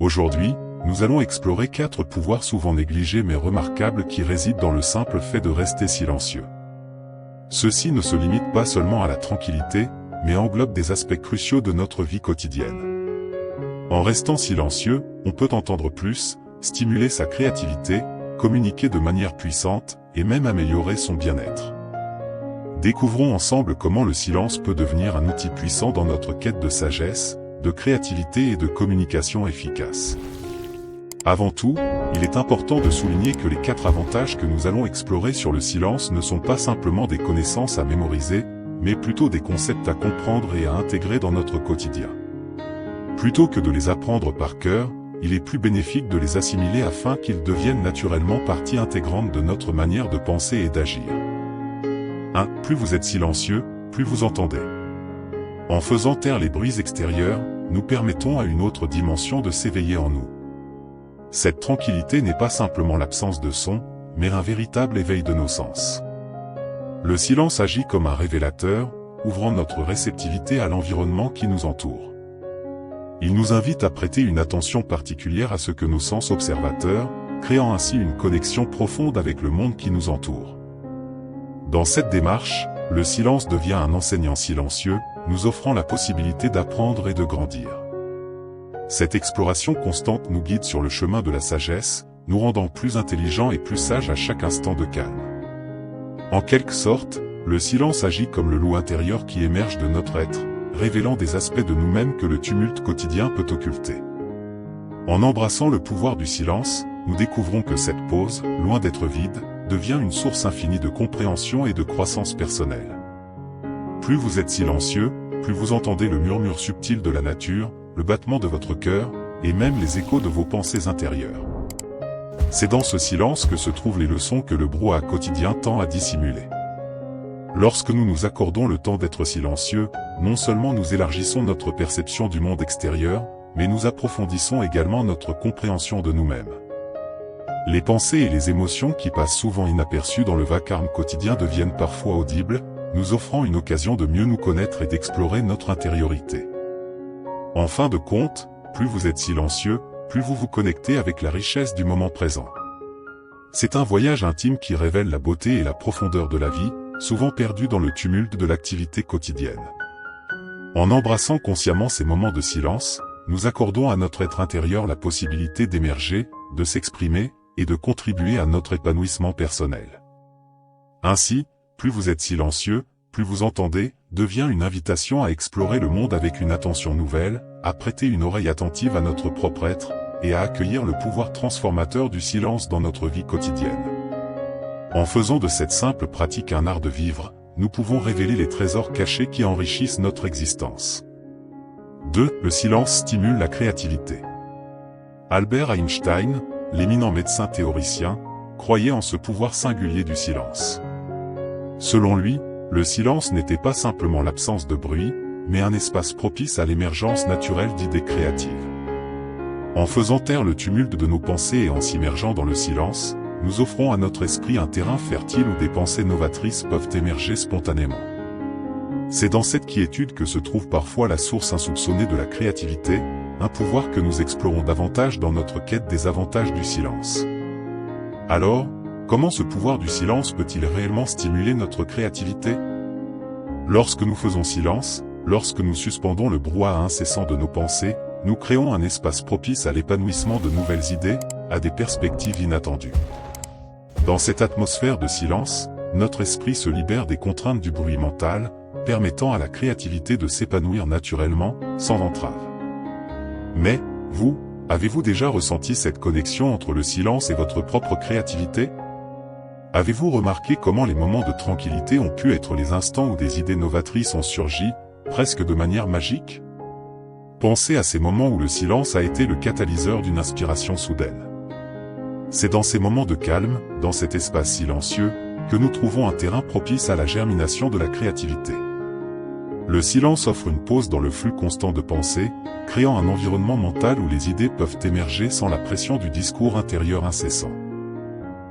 Aujourd'hui, nous allons explorer 4 pouvoirs souvent négligés mais remarquables qui résident dans le simple fait de rester silencieux. Ceux-ci ne se limitent pas seulement à la tranquillité, mais englobent des aspects cruciaux de notre vie quotidienne. En restant silencieux, on peut entendre plus, stimuler sa créativité, communiquer de manière puissante, et même améliorer son bien-être. Découvrons ensemble comment le silence peut devenir un outil puissant dans notre quête de sagesse, de créativité et de communication efficace. Avant tout, il est important de souligner que les 4 avantages que nous allons explorer sur le silence ne sont pas simplement des connaissances à mémoriser, mais plutôt des concepts à comprendre et à intégrer dans notre quotidien. Plutôt que de les apprendre par cœur, il est plus bénéfique de les assimiler afin qu'ils deviennent naturellement partie intégrante de notre manière de penser et d'agir. 1. Plus vous êtes silencieux, plus vous entendez. En faisant taire les bruits extérieurs, nous permettons à une autre dimension de s'éveiller en nous. Cette tranquillité n'est pas simplement l'absence de son, mais un véritable éveil de nos sens. Le silence agit comme un révélateur, ouvrant notre réceptivité à l'environnement qui nous entoure. Il nous invite à prêter une attention particulière à ce que nos sens observateurs, créant ainsi une connexion profonde avec le monde qui nous entoure. Dans cette démarche, le silence devient un enseignant silencieux, nous offrant la possibilité d'apprendre et de grandir. Cette exploration constante nous guide sur le chemin de la sagesse, nous rendant plus intelligents et plus sages à chaque instant de calme. En quelque sorte, le silence agit comme le loup intérieur qui émerge de notre être, révélant des aspects de nous-mêmes que le tumulte quotidien peut occulter. En embrassant le pouvoir du silence, nous découvrons que cette pause, loin d'être vide, devient une source infinie de compréhension et de croissance personnelle. Plus vous êtes silencieux, plus vous entendez le murmure subtil de la nature, le battement de votre cœur, et même les échos de vos pensées intérieures. C'est dans ce silence que se trouvent les leçons que le brouhaha quotidien tend à dissimuler. Lorsque nous nous accordons le temps d'être silencieux, non seulement nous élargissons notre perception du monde extérieur, mais nous approfondissons également notre compréhension de nous-mêmes. Les pensées et les émotions qui passent souvent inaperçues dans le vacarme quotidien deviennent parfois audibles, nous offrant une occasion de mieux nous connaître et d'explorer notre intériorité. En fin de compte, plus vous êtes silencieux, plus vous vous connectez avec la richesse du moment présent. C'est un voyage intime qui révèle la beauté et la profondeur de la vie, souvent perdue dans le tumulte de l'activité quotidienne. En embrassant consciemment ces moments de silence, nous accordons à notre être intérieur la possibilité d'émerger, de s'exprimer, et de contribuer à notre épanouissement personnel. Ainsi, plus vous êtes silencieux, plus vous entendez, devient une invitation à explorer le monde avec une attention nouvelle, à prêter une oreille attentive à notre propre être, et à accueillir le pouvoir transformateur du silence dans notre vie quotidienne. En faisant de cette simple pratique un art de vivre, nous pouvons révéler les trésors cachés qui enrichissent notre existence. 2. Le silence stimule la créativité. Albert Einstein, l'éminent médecin théoricien, croyait en ce pouvoir singulier du silence. Selon lui, le silence n'était pas simplement l'absence de bruit, mais un espace propice à l'émergence naturelle d'idées créatives. En faisant taire le tumulte de nos pensées et en s'immergeant dans le silence, nous offrons à notre esprit un terrain fertile où des pensées novatrices peuvent émerger spontanément. C'est dans cette quiétude que se trouve parfois la source insoupçonnée de la créativité, un pouvoir que nous explorons davantage dans notre quête des avantages du silence. Alors, comment ce pouvoir du silence peut-il réellement stimuler notre créativité? Lorsque nous faisons silence, lorsque nous suspendons le brouhaha incessant de nos pensées, nous créons un espace propice à l'épanouissement de nouvelles idées, à des perspectives inattendues. Dans cette atmosphère de silence, notre esprit se libère des contraintes du bruit mental, permettant à la créativité de s'épanouir naturellement, sans entrave. Mais, vous, avez-vous déjà ressenti cette connexion entre le silence et votre propre créativité? Avez-vous remarqué comment les moments de tranquillité ont pu être les instants où des idées novatrices ont surgi, presque de manière magique? Pensez à ces moments où le silence a été le catalyseur d'une inspiration soudaine. C'est dans ces moments de calme, dans cet espace silencieux, que nous trouvons un terrain propice à la germination de la créativité. Le silence offre une pause dans le flux constant de pensées, créant un environnement mental où les idées peuvent émerger sans la pression du discours intérieur incessant.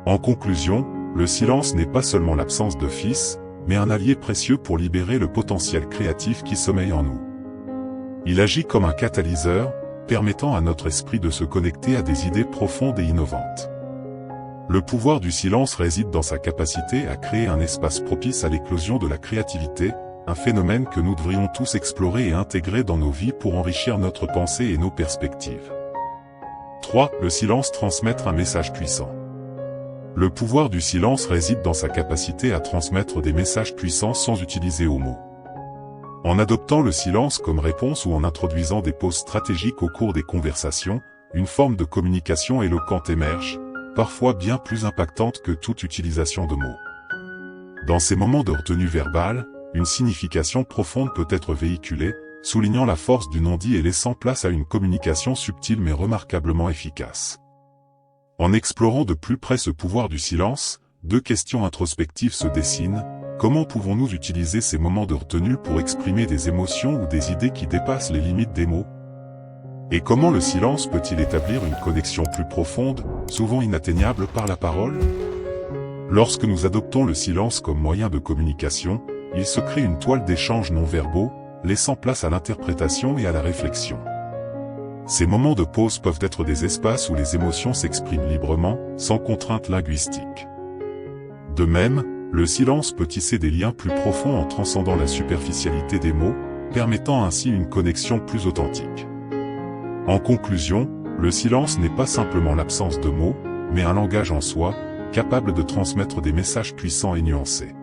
En conclusion, le silence n'est pas seulement l'absence d'office, mais un allié précieux pour libérer le potentiel créatif qui sommeille en nous. Il agit comme un catalyseur, permettant à notre esprit de se connecter à des idées profondes et innovantes. Le pouvoir du silence réside dans sa capacité à créer un espace propice à l'éclosion de la créativité, un phénomène que nous devrions tous explorer et intégrer dans nos vies pour enrichir notre pensée et nos perspectives. 3. Le silence transmettre un message puissant. Le pouvoir du silence réside dans sa capacité à transmettre des messages puissants sans utiliser aux mots. En adoptant le silence comme réponse ou en introduisant des pauses stratégiques au cours des conversations, une forme de communication éloquente émerge, parfois bien plus impactante que toute utilisation de mots. Dans ces moments de retenue verbale, une signification profonde peut être véhiculée, soulignant la force du non-dit et laissant place à une communication subtile mais remarquablement efficace. En explorant de plus près ce pouvoir du silence, deux questions introspectives se dessinent. Comment pouvons-nous utiliser ces moments de retenue pour exprimer des émotions ou des idées qui dépassent les limites des mots? Et comment le silence peut-il établir une connexion plus profonde, souvent inatteignable par la parole? Lorsque nous adoptons le silence comme moyen de communication, il se crée une toile d'échanges non-verbaux, laissant place à l'interprétation et à la réflexion. Ces moments de pause peuvent être des espaces où les émotions s'expriment librement, sans contrainte linguistique. De même, le silence peut tisser des liens plus profonds en transcendant la superficialité des mots, permettant ainsi une connexion plus authentique. En conclusion, le silence n'est pas simplement l'absence de mots, mais un langage en soi, capable de transmettre des messages puissants et nuancés.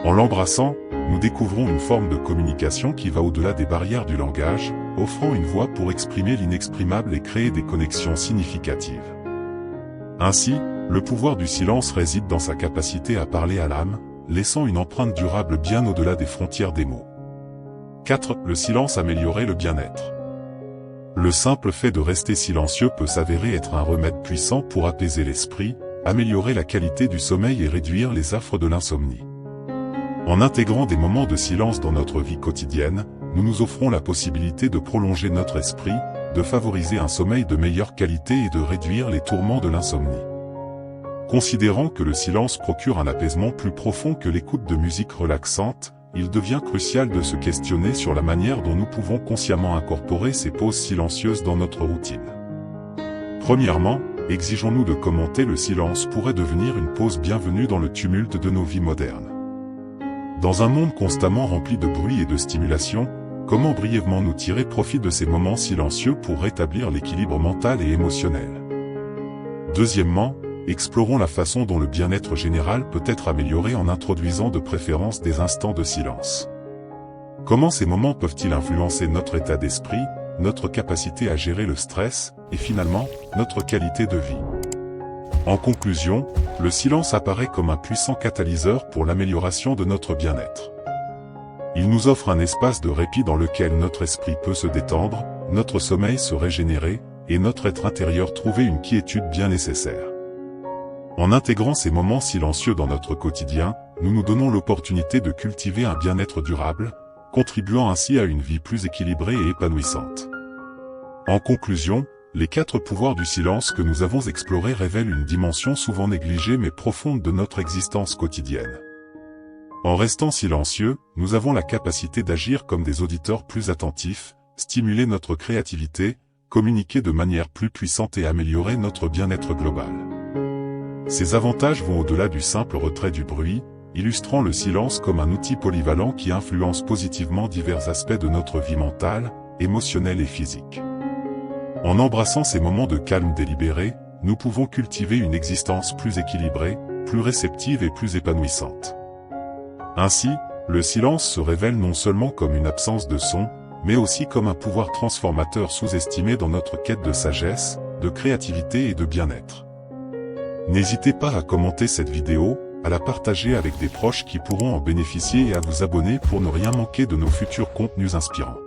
En l'embrassant, nous découvrons une forme de communication qui va au-delà des barrières du langage, offrant une voie pour exprimer l'inexprimable et créer des connexions significatives. Ainsi, le pouvoir du silence réside dans sa capacité à parler à l'âme, laissant une empreinte durable bien au-delà des frontières des mots. 4. Le silence améliorer le bien-être. Le simple fait de rester silencieux peut s'avérer être un remède puissant pour apaiser l'esprit, améliorer la qualité du sommeil et réduire les affres de l'insomnie. En intégrant des moments de silence dans notre vie quotidienne, nous nous offrons la possibilité de prolonger notre esprit, de favoriser un sommeil de meilleure qualité et de réduire les tourments de l'insomnie. Considérant que le silence procure un apaisement plus profond que l'écoute de musique relaxante, il devient crucial de se questionner sur la manière dont nous pouvons consciemment incorporer ces pauses silencieuses dans notre routine. Premièrement, exigeons-nous de commenter le silence pourrait devenir une pause bienvenue dans le tumulte de nos vies modernes. Dans un monde constamment rempli de bruit et de stimulation, comment brièvement nous tirer profit de ces moments silencieux pour rétablir l'équilibre mental et émotionnel? Deuxièmement, explorons la façon dont le bien-être général peut être amélioré en introduisant de préférence des instants de silence. Comment ces moments peuvent-ils influencer notre état d'esprit, notre capacité à gérer le stress, et finalement, notre qualité de vie? En conclusion, le silence apparaît comme un puissant catalyseur pour l'amélioration de notre bien-être. Il nous offre un espace de répit dans lequel notre esprit peut se détendre, notre sommeil se régénérer, et notre être intérieur trouver une quiétude bien nécessaire. En intégrant ces moments silencieux dans notre quotidien, nous nous donnons l'opportunité de cultiver un bien-être durable, contribuant ainsi à une vie plus équilibrée et épanouissante. En conclusion, les 4 pouvoirs du silence que nous avons explorés révèlent une dimension souvent négligée mais profonde de notre existence quotidienne. En restant silencieux, nous avons la capacité d'agir comme des auditeurs plus attentifs, stimuler notre créativité, communiquer de manière plus puissante et améliorer notre bien-être global. Ces avantages vont au-delà du simple retrait du bruit, illustrant le silence comme un outil polyvalent qui influence positivement divers aspects de notre vie mentale, émotionnelle et physique. En embrassant ces moments de calme délibéré, nous pouvons cultiver une existence plus équilibrée, plus réceptive et plus épanouissante. Ainsi, le silence se révèle non seulement comme une absence de son, mais aussi comme un pouvoir transformateur sous-estimé dans notre quête de sagesse, de créativité et de bien-être. N'hésitez pas à commenter cette vidéo, à la partager avec des proches qui pourront en bénéficier et à vous abonner pour ne rien manquer de nos futurs contenus inspirants.